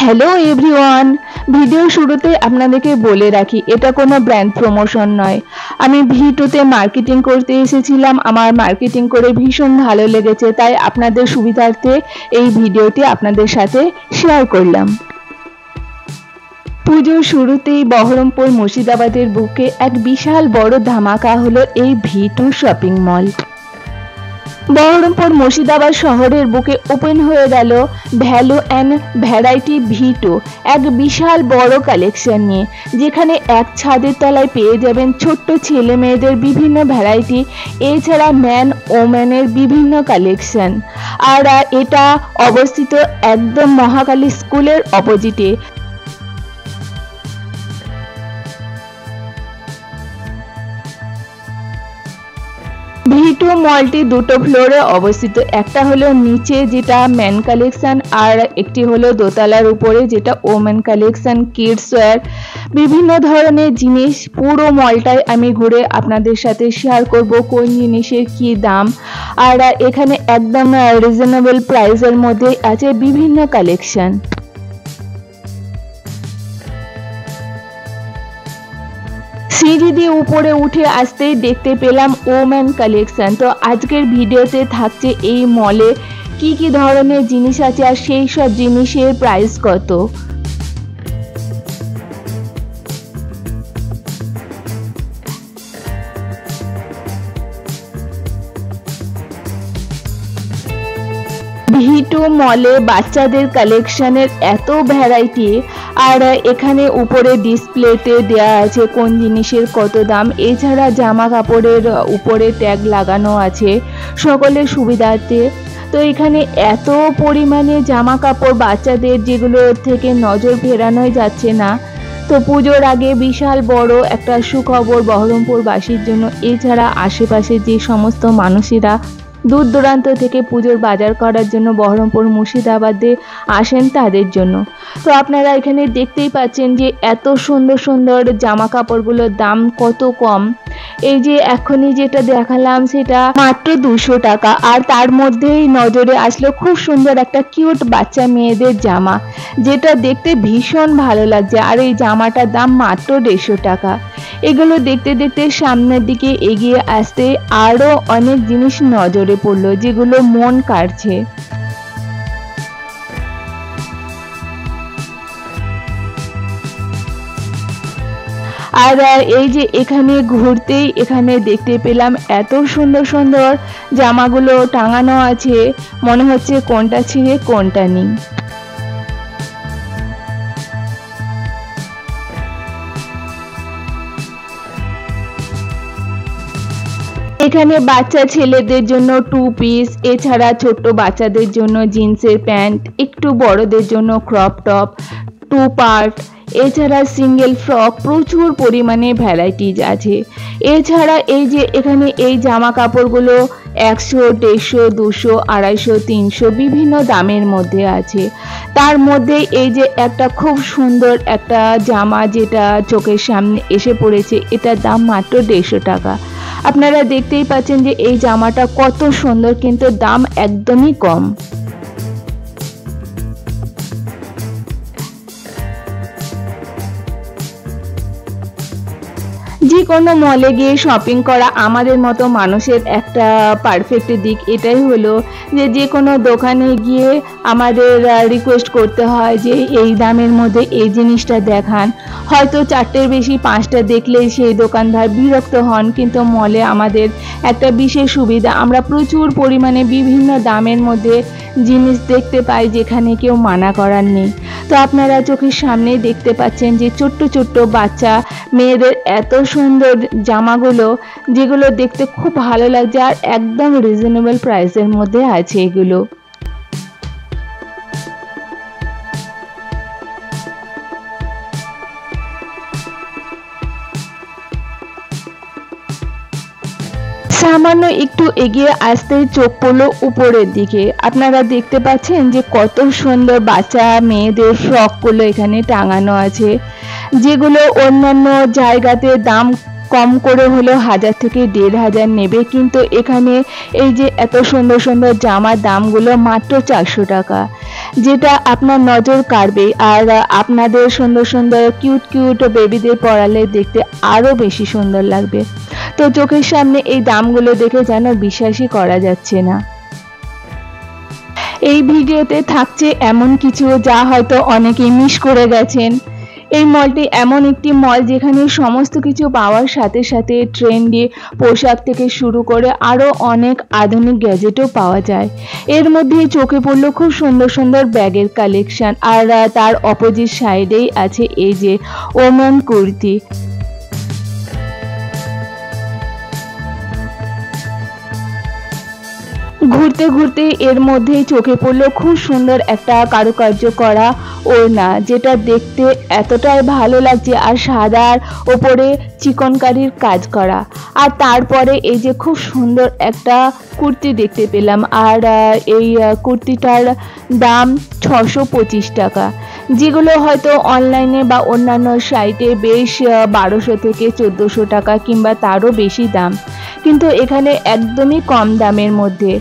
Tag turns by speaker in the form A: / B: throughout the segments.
A: Hello everyone, video শুরুতে আপনাদেরকে বলে রাখি এটা কোনো ব্র্যান্ড প্রমোশন নয়। আমি ভি2তে মার্কেটিং করতে এসেছিলাম, আমার মার্কেটিং করে ভীষণ ভালো লেগেছে, তাই আপনাদের সুবিধার্থে এই ভিডিওটি আপনাদের সাথে শেয়ার করলাম। পুজোর শুরুতেই বহরমপুর মুর্শিদাবাদের বুকে এক বিশাল বড় ধামাকা হলো এই ভি2 শপিং মল। বহরমপুর মুর্শিদাবাদ শহরের বুকে ওপেন হয়ে গেল ভ্যালু অ্যান্ড ভ্যারাইটি ভি2, এক বিশাল বড় কালেকশন নিয়ে, যেখানে এক ছাদের তলায় পেয়ে যাবেন ছোট্ট ছেলে মেয়েদের বিভিন্ন ভ্যারাইটি, এছাড়া ম্যান ওম্যানের বিভিন্ন কালেকশন। আর এটা অবস্থিত একদম মহাকালী স্কুলের অপোজিটে। ভি2 মলটি দুটো ফ্লোরে অবস্থিত, একটা হলো নিচে যেটা ম্যান কালেকশন, আর একটি হলো দোতলার উপরে যেটা ওমেন কালেকশন, কিডস ওয়্যার, বিভিন্ন ধরনের জিনিস। পুরো মলটাই আমি ঘুরে আপনাদের সাথে শেয়ার করব কোন জিনিসের কি দাম। আর এখানে একদম রিজনেবল প্রাইসের মধ্যে আছে বিভিন্ন কালেকশন। সিঁড়ি দিয়ে উপরে উঠে আসতেই দেখতে পেলাম ওম্যান কালেকশন। তো আজকের ভিডিওতে থাকছে এই মলে কি কি ধরনের জিনিস আছে আর সেই সব জিনিসের প্রাইস কত। ভি2 মলে বাচ্চাদের কালেকশনের এত ভ্যারাইটি, আর এখানে উপরে ডিসপ্লেতে দেয়া আছে কোন জিনিসের কত দাম। এছাড়া জামা কাপড়ের উপরে ট্যাগ লাগানো আছে সকলের সুবিধার্থে। তো এখানে এত পরিমাণে জামা কাপড় বাচ্চাদের, যেগুলো থেকে নজর ফেরানোই যাচ্ছে না। তো পুজোর আগে বিশাল বড় একটা সুখবর বহরমপুরবাসীর জন্য, এছাড়া আশেপাশে যে সমস্ত মানুষেরা দূর দূরান্ত থেকে পুজোর বাজার করার জন্য বহরমপুর মুর্শিদাবাদে আসেন তাদের জন্য। তো আপনারা এখানে দেখতেই পাচ্ছেন যে এত সুন্দর সুন্দর জামা কাপড়গুলোর দাম কত কম। এই যে এখনই যেটা দেখালাম সেটা মাত্র 200 টাকা, আর তার মধ্যেই নজরে আসলো খুব সুন্দর একটা কিউট বাচ্চা মেয়েদের জামা, যেটা দেখতে ভীষণ ভালো লাগছে, আর এই জামাটার দাম মাত্র 150 টাকা। এগুলো দেখতে দেখতে সামনের দিকে এগিয়ে আসতে আরো অনেক জিনিস নজরে পড়লো, যেগুলো মন কাড়ছে। আর এই যে এখানে ঘুরতেই এখানে দেখতে পেলাম এত সুন্দর সুন্দর জামাগুলো টাঙানো আছে, মনে হচ্ছে কোনটা ছিঁড়ে কোনটা নেই। এখানে বাচ্চা ছেলেদের জন্য 2 পিস, এছাড়া ছোট্ট বাচ্চাদের জন্য জিন্সের প্যান্ট, একটু বড়দের জন্য ক্রপ টপ 2 পার্ট, এছাড়া সিঙ্গেল ফ্রক, প্রচুর পরিমাণে ভ্যারাইটিজ আছে। এছাড়া এই যে এখানে এই জামা কাপড়গুলো 100, 150, 200, 250, 300 বিভিন্ন দামের মধ্যে আছে। তার মধ্যে এই যে একটা খুব সুন্দর একটা জামা যেটা চোখের সামনে এসে পড়েছে, এটার দাম মাত্র 150 টাকা। আপনারা দেখতেই পাচ্ছেন যে এই জামাটা কত সুন্দর, কিন্তু দাম একদমই কম। যে কোনো মলে গিয়ে শপিং করা আমাদের মতো মানুষের একটা পারফেক্ট দিক এটাই হলো যে কোনো দোকানে গিয়ে আমাদের রিকোয়েস্ট করতে হয় যে এই দামের মধ্যে এই জিনিসটা দেখান। হয়তো 4টের বেশি 5টা দেখলেই সেই দোকানদার বিরক্ত হন, কিন্তু মলে আমাদের একটা বিশেষ সুবিধা, আমরা প্রচুর পরিমাণে বিভিন্ন দামের মধ্যে জিনিস দেখতে পাই, যেখানে কেউ মানা করার নেই। তো আপনারা চোখের সামনেই দেখতে পাচ্ছেন যে ছোট্ট ছোট্ট বাচ্চা মেয়েদের এত সুন্দর জামাগুলো, যেগুলো দেখতে খুব ভালো লাগছে, আর একদম রিজনেবল প্রাইসের মধ্যে আছে এগুলো। সামান্য একটু এগিয়ে আসতেই চোখ পড়লো উপরের দিকে। আপনারা দেখতে পাচ্ছেন যে কত সুন্দর বাচ্চা মেয়েদের ফ্রকগুলো এখানে টাঙানো আছে, যেগুলো অন্যান্য জায়গাতে দাম কম করে হলেও 1000 থেকে 1500 নেবে, কিন্তু এখানে এই যে এত সুন্দর সুন্দর জামার দামগুলো মাত্র 400 টাকা, যেটা আপনার নজর কাড়বে। আর আপনাদের সুন্দর সুন্দর কিউট কিউট বেবিদের পরালে দেখতে আরও বেশি সুন্দর লাগবে। তো চোখের সামনে এই দামগুলো দেখে যেন বিশ্বাসই করা যাচ্ছে না। এই ভিডিওতে থাকছে এমন কিছু যা হয়তো অনেকেই মিস করে গেছেন। এই মলটি এমন একটি মল যেখানে সমস্ত কিছু পাওয়ার সাথে সাথে ট্রেন্ডি পোশাক থেকে শুরু করে আরও অনেক আধুনিক গ্যাজেটও পাওয়া যায়। এর মধ্যে চোখে পড়ল খুব সুন্দর সুন্দর ব্যাগের কালেকশন, আর তার অপোজিট সাইডেই আছে এই যে ওমেন কুর্তি। ঘুরতে ঘুরতে এর মধ্যেই চোখে পড়লো খুব সুন্দর একটা কারুকার্য করা ওড়না, যেটা দেখতে এতটাই ভালো লাগছে, আর সাদার ওপরে চিকনকারির কাজ করা। আর তারপরে এই যে খুব সুন্দর একটা কুর্তি দেখতে পেলাম, আর এই কুর্তিটার দাম 625 টাকা, যেগুলো হয়তো অনলাইনে বা অন্যান্য সাইটে বেশ 1200 থেকে 1400 টাকা কিংবা তারও বেশি দাম, কিন্তু এখানে একদমই কম দামের মধ্যে।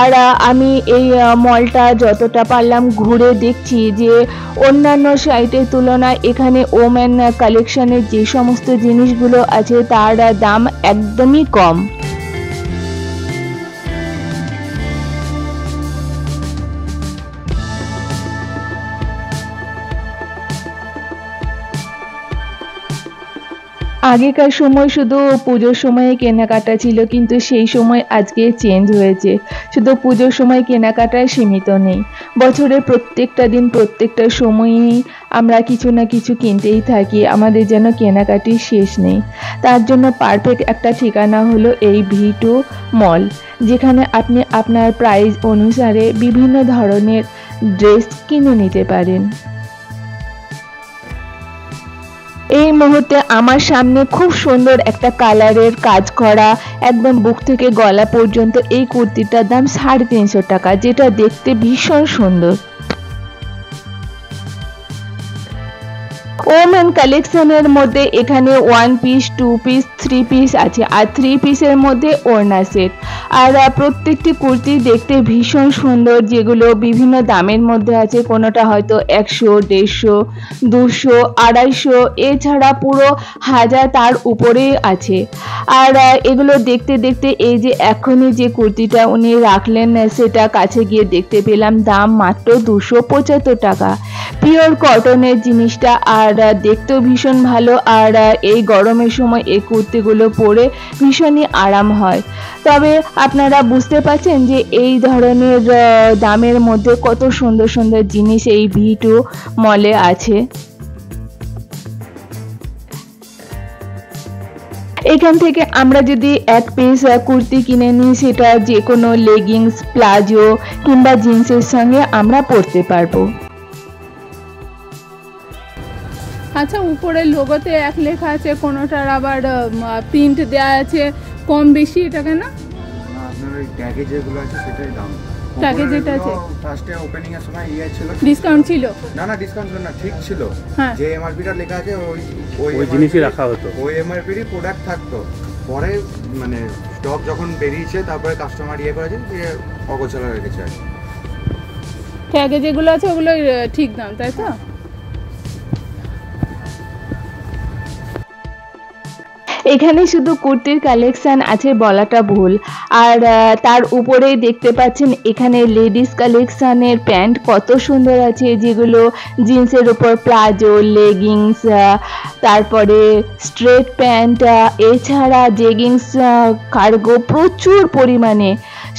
A: আর আমি এই মলটা যতটা পারলাম ঘুরে দেখছি যে অন্যান্য সাইটের তুলনায় এখানে ওমেন কালেকশনের যে সমস্ত জিনিসগুলো আছে তার দাম একদমই কম। আগেকার সময় শুধু পুজোর সময়ে কেনাকাটা ছিল, কিন্তু সেই সময় আজকে চেঞ্জ হয়েছে। শুধু পুজোর সময় কেনাকাটায় সীমিত নেই, বছরের প্রত্যেকটা দিন প্রত্যেকটা সময়েই আমরা কিছু না কিছু কিনতেই থাকি, আমাদের যেন কেনাকাটির শেষ নেই। তার জন্য পারফেক্ট একটা ঠিকানা হলো এই V2 মল, যেখানে আপনি আপনার প্রাইস অনুসারে বিভিন্ন ধরনের ড্রেস কিনে নিতে পারেন। এই মুহূর্তে আমার সামনে খুব সুন্দর একটা কালারের কাজ করা একদম বুক থেকে গলা পর্যন্ত এই কুর্তিটার দাম 350 টাকা, যেটা দেখতে ভীষণ সুন্দর। ওমেন কালেকশনের মধ্যে এখানে 1 পিস 2 পিস 3 পিস আছে, আর 3 পিসের মধ্যে ওড়না সেট। আর প্রত্যেকটি কুর্তি দেখতে ভীষণ সুন্দর, যেগুলো বিভিন্ন দামের মধ্যে আছে, কোনোটা হয়তো 100, 150, 200, 250, এছাড়া পুরো 1000 তার উপরেই আছে। আর এগুলো দেখতে দেখতে এই যে এখনই যে কুর্তিটা উনি রাখলেন সেটা কাছে গিয়ে দেখতে পেলাম দাম মাত্র 275 টাকা। পিওর কটনের জিনিসটা, আর দেখতেও ভীষণ ভালো, আর এই গরমের সময় এই কুর্তিগুলো পরে ভীষণই আরাম হয়। তবে আপনারা বুঝতে পারছেন যে এই ধরনের দামের মধ্যে কত সুন্দর সুন্দর জিনিস এই V2 মলে আছে। এখান থেকে আমরা যদি এক পিস কুর্তি কিনে নিই, সেটা যে কোনো লেগিংস, প্লাজো কিংবা জিন্সের সঙ্গে আমরা পরতে পারবো।
B: আচ্ছা, উপরে লোগোতে এক লেখা আছে, কোনোটার আবার প্রিন্ট দেয়া আছে কম বেশি, এটা কেন?
C: আপনার ওই ট্যাগে যেগুলো আছে সেটাই দাম।
B: ট্যাগে যেটা আছে
C: ফার্স্টে ওপেনিং এর সময় ছিল,
B: ডিসকাউন্ট ছিল?
C: না ডিসকাউন্ট ছিল না, ঠিক ছিল।
B: হ্যাঁ,
C: যে এমআরপিটা লেখা আছে
D: ওই জিনিসই রাখা হতো,
C: ওই এমআরপিরই প্রোডাক্ট থাকতো। পরে মানে স্টক যখন বেরিয়েছে তারপরে কাস্টমার করেছে যে অগোছালো রেখেছে আর কি।
B: ট্যাগে যেগুলো আছে ওগুলো ঠিক দাম, তাই তো?
A: এখানে শুধু কুর্তির কালেকশন আছে বলাটা ভুল, আর তার উপরেই দেখতে পাচ্ছেন এখানে লেডিস কালেকশনের প্যান্ট কত সুন্দর আছে, যেগুলো জিন্সের উপর প্লাজো, লেগিংস, তারপরে স্ট্রেট প্যান্ট, এছাড়া জেগিংস, কার্গো প্রচুর পরিমাণে।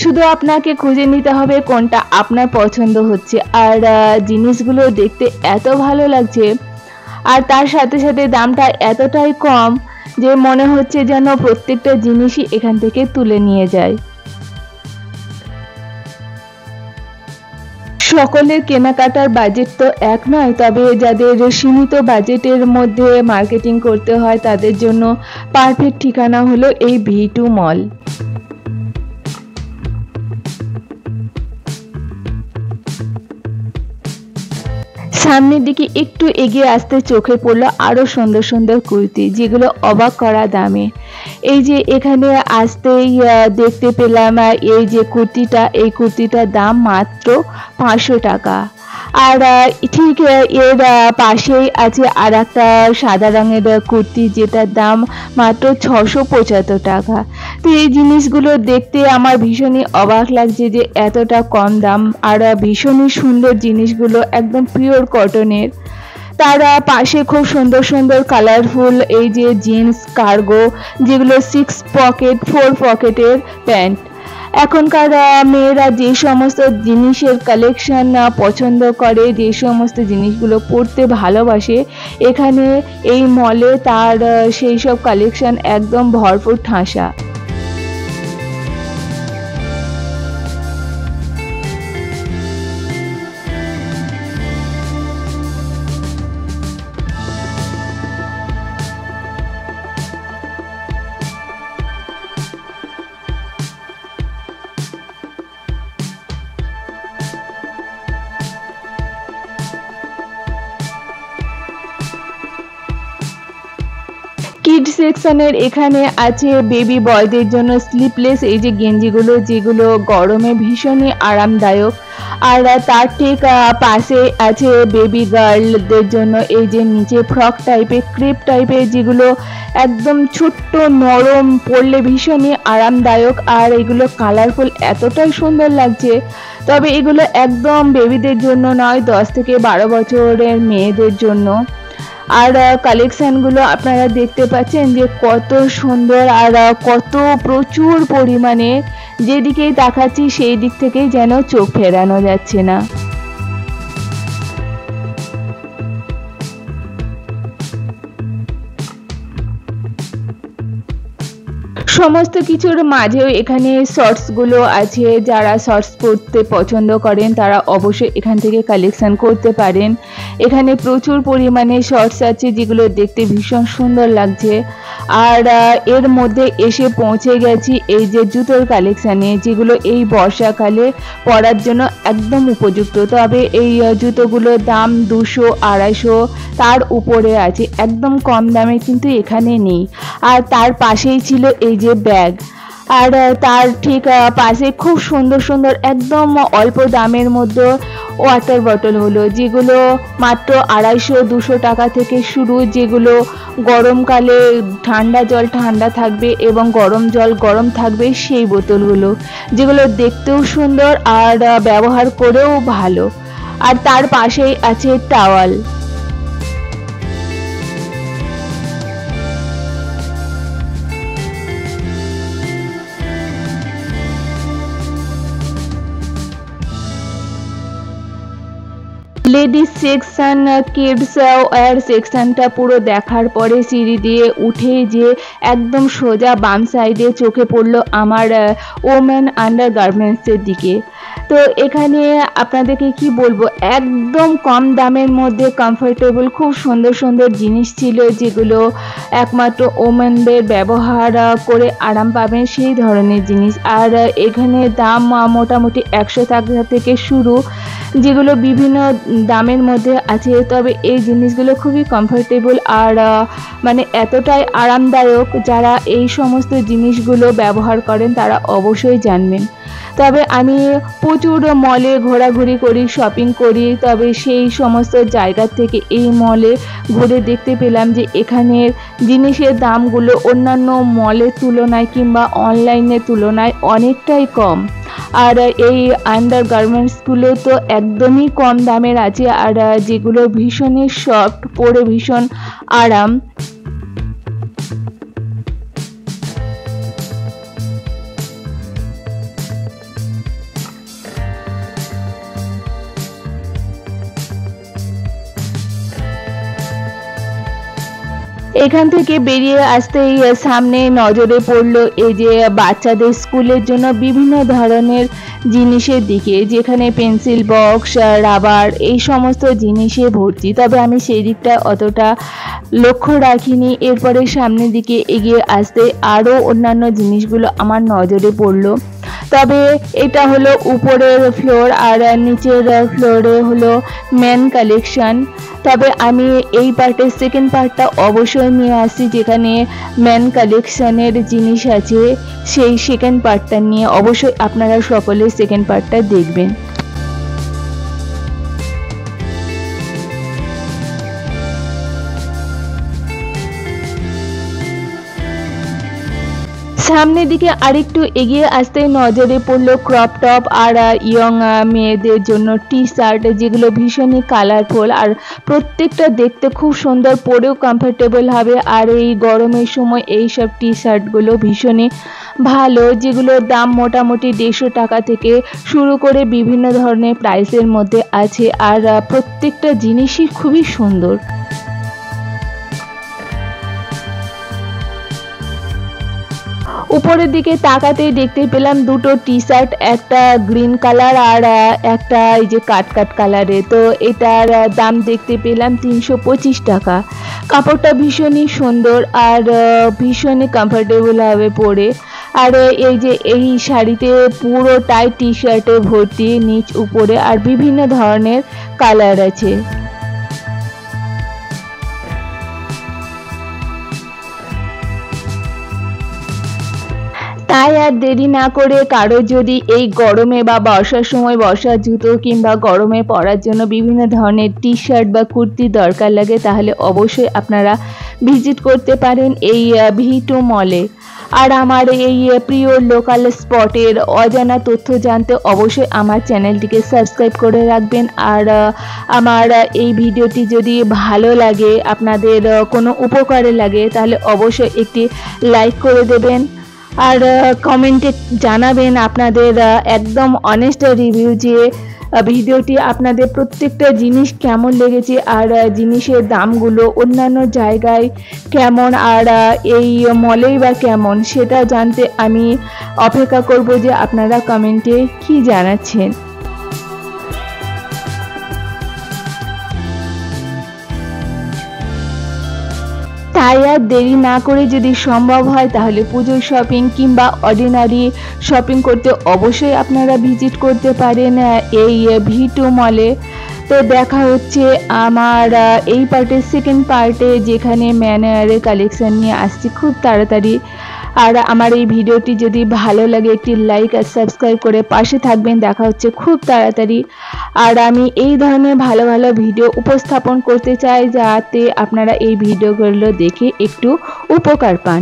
A: শুধু আপনাকে খুঁজে নিতে হবে কোনটা আপনার পছন্দ হচ্ছে, আর জিনিসগুলো দেখতে এত ভালো লাগছে, আর তার সাথে সাথে দামটা এতটাই কম যে মনে হচ্ছে যেন প্রত্যেকটা জিনিসই এখান থেকে তুলে নিয়ে যায়। সকলের কেনাকাটার বাজেট তো এক নয়, তবে যাদের সীমিত বাজেটের মধ্যে মার্কেটিং করতে হয় তাদের জন্য পারফেক্ট ঠিকানা হলো এই V2 মল। সামনের দিকে একটু এগিয়ে আসতে চোখে পড়লো আরো সুন্দর সুন্দর কুর্তি, যেগুলো অবাক করা দামে। এই যে এখানে আসতেই দেখতে পেলাম এই যে কুর্তিটা, এই কুর্তিটার দাম মাত্র 500 টাকা। আর ঠিক এর পাশেই আছে আর একটা সাদা রঙের কুর্তি, যেটার দাম মাত্র 675 টাকা। তো এই জিনিসগুলো দেখতে আমার ভীষণই অবাক লাগছে যে এতটা কম দাম, আর ভীষণই সুন্দর জিনিসগুলো, একদম পিওর কটনের। তার পাশে খুব সুন্দর সুন্দর কালারফুল এই যে জিন্স কার্গো, যেগুলো 6 পকেট 4 পকেটের প্যান্ট। এখনকার মেয়েরা যে সমস্ত জিনিসের কালেকশন পছন্দ করে, যে সমস্ত জিনিসগুলো পরতে ভালোবাসে, এখানে এই মলে তার সেই সব কালেকশন একদম ভরপুর ঠাসা। কিড সেকশনের এখানে আছে বেবি বয়দের জন্য স্লিপলেস এই যে গেঞ্জিগুলো, যেগুলো গরমে ভীষণই আরামদায়ক। আর তার ঠিক পাশে আছে বেবি গার্লদের জন্য এই যে নিচে ফ্রক টাইপের, ক্রেপ টাইপের, যেগুলো একদম ছোট্ট নরম, পরলে ভীষণই আরামদায়ক। আর এগুলো কালারফুল, এতটাই সুন্দর লাগছে। তবে এগুলো একদম বেবিদের জন্য নয়, 10 থেকে 12 বছরের মেয়েদের জন্য। আর কালেকশনগুলো আপনারা দেখতে পাচ্ছেন যে কত সুন্দর, আর কত প্রচুর পরিমাণে, যেদিকেই তাকাচ্ছি সেই দিক থেকেই যেন চোখ ফেরানো যাচ্ছে না। সমস্ত কিছুর মাঝেও এখানে শর্টসগুলো আছে। যারা শর্টস পরতে পছন্দ করেন তারা অবশ্যই এখান থেকে কালেকশন করতে পারেন। এখানে প্রচুর পরিমাণে শর্টস আছে, যেগুলো দেখতে ভীষণ সুন্দর লাগছে। আর এর মধ্যে এসে পৌঁছে গেছি এই যে জুতোর কালেকশানে, যেগুলো এই বর্ষাকালে পরার জন্য একদম উপযুক্ত। তবে এই জুতোগুলোর দাম 200-250 তার উপরে আছে, একদম কম দামে কিন্তু এখানে নেই। আর তার পাশেই ছিল এই যে ব্যাগ, আর তার ঠিক পাশে খুব সুন্দর সুন্দর একদম অল্প দামের মধ্যে ওয়াটার বটলগুলো, যেগুলো মাত্র 250-200 টাকা থেকে শুরু, যেগুলো গরমকালে ঠান্ডা জল ঠান্ডা থাকবে এবং গরম জল গরম থাকবে, সেই বোতলগুলো, যেগুলো দেখতেও সুন্দর আর ব্যবহার করেও ভালো। আর তার পাশেই আছে towel. Ladies section, kids wear সেকশনটা পুরো দেখার পরে সিঁড়ি দিয়ে উঠে যে একদম সোজা বাম সাইডে চোখে পড়লো আমার ওমেন আন্ডার গার্মেন্টসের দিকে। তো এখানে আপনাদেরকে কি বলবো, একদম কম দামের মধ্যে কমফোর্টেবল খুব সুন্দর সুন্দর জিনিস ছিল, যেগুলো একমাত্র ওমেনদের ব্যবহার করে আরাম পাবেন সেই ধরনের জিনিস। আর এখানে দাম মোটামুটি 100 টাকা থেকে শুরু, যেগুলো বিভিন্ন দামের মধ্যে আছে। তবে এই জিনিসগুলো খুবই কমফোর্টেবল আর মানে এতটাই আরামদায়ক, যারা এই সমস্ত জিনিসগুলো ব্যবহার করেন তারা অবশ্যই জানবেন। তবে আমি প্রচুর মলে ঘোরাঘুরি করি, শপিং করি, তবে সেই সমস্ত জায়গা থেকে এই মলে ঘুরে দেখতে পেলাম যে এখানের জিনিসের দামগুলো অন্যান্য মলের তুলনায় কিংবা অনলাইনের তুলনায় অনেকটাই কম। আর এই আন্ডার গার্মেন্টসগুলো তো একদমই কম দামের আছে, আর যেগুলো ভীষণই সফট, পরে ভীষণ আরাম। এখান থেকে বেরিয়ে আসতেই সামনে নজরে পড়লো এই যে বাচ্চাদের স্কুলের জন্য বিভিন্ন ধরনের জিনিসের দিকে, যেখানে পেন্সিল বক্স, রাবার, এই সমস্ত জিনিসে ভর্তি। তবে আমি সেই দিকটা অতটা লক্ষ্য রাখিনি। এরপরে সামনের দিকে এগিয়ে আসতে আরও অন্যান্য জিনিসগুলো আমার নজরে পড়লো। তবে এটা হলো উপরের ফ্লোর আর নিচের ফ্লোরে হলো মেন কালেকশন। তবে আমি এই পার্টের সেকেন্ড পার্টটা অবশ্যই নিয়ে আসি, যেখানে মেন কালেকশনের জিনিস আছে, সেই সেকেন্ড পার্টটা নিয়ে অবশ্যই আপনারা সকলে সেকেন্ড পার্টটা দেখবেন। সামনের দিকে আরেকটু এগিয়ে আসতেই নজরে পড়লো ক্রপ টপ আর ইয়ং মেয়েদের জন্য টি শার্ট, যেগুলো ভীষণই কালারফুল আর প্রত্যেকটা দেখতে খুব সুন্দর, পরেও কমফোর্টেবল হবে। আর এই গরমের সময় এই সব টি শার্টগুলো ভীষণই ভালো, যেগুলোর দাম মোটামুটি 150 টাকা থেকে শুরু করে বিভিন্ন ধরনের প্রাইসের মধ্যে আছে। আর প্রত্যেকটা জিনিসই খুবই সুন্দর। উপরের দিকে তাকাতেই দেখতে পেলাম দুটো টি শার্ট, একটা গ্রিন কালার আর একটা এই যে কাট কালারে। তো এটার দাম দেখতে পেলাম 325 টাকা। কাপড়টা ভীষণই সুন্দর আর ভীষণই কমফোর্টেবল হবে পরে। আর এই যে এই শাড়িতে পুরোটাই টি শার্টে ভর্তি নিচ উপরে, আর বিভিন্ন ধরনের কালার আছে। তাই আর দেরি না করে কারো যদি এই গরমে বা বর্ষার সময় বর্ষার জুতো কিংবা গরমে পরার জন্য বিভিন্ন ধরনের টি শার্ট বা কুর্তি দরকার লাগে, তাহলে অবশ্যই আপনারা ভিজিট করতে পারেন এই V2 মলে। আর আমার এই প্রিয় লোকাল স্পটের অজানা তথ্য জানতে অবশ্যই আমার চ্যানেলটিকে সাবস্ক্রাইব করে রাখবেন। আর আমার এই ভিডিওটি যদি ভালো লাগে, আপনাদের কোনো উপকারে লাগে, তাহলে অবশ্যই একটি লাইক করে দেবেন আর কমেন্টে জানাবেন আপনাদের একদম অনেস্ট রিভিউ, যে ভিডিওটি আপনাদের প্রত্যেকটা জিনিস কেমন লেগেছে আর জিনিসের দামগুলো অন্যান্য জায়গায় কেমন আর এই মলেই বা কেমন, সেটা জানতে আমি অপেক্ষা করব যে আপনারা কমেন্টে কি জানাচ্ছেন। তাই আর দেরি না করে যদি সম্ভব হয় তাহলে পুজোর শপিং কিংবা অর্ডিনারি শপিং করতে অবশ্যই আপনারা ভিজিট করতে পারেন এই V2 মলে। তো দেখা হচ্ছে আমার এই পার্টের সেকেন্ড পার্টে, যেখানে ম্যানওয়্যারের কালেকশন নিয়ে আসছি খুব তাড়াতাড়ি। আর আমার এই ভিডিওটি যদি ভালো লাগে একটি লাইক আর সাবস্ক্রাইব করে পাশে থাকবেন। দেখা হচ্ছে খুব তাড়াতাড়ি। আর আমি এই ধরনের ভালো ভালো ভিডিও উপস্থাপন করতে চাই, যাতে আপনারা এই ভিডিওগুলো দেখে একটু উপকার পান।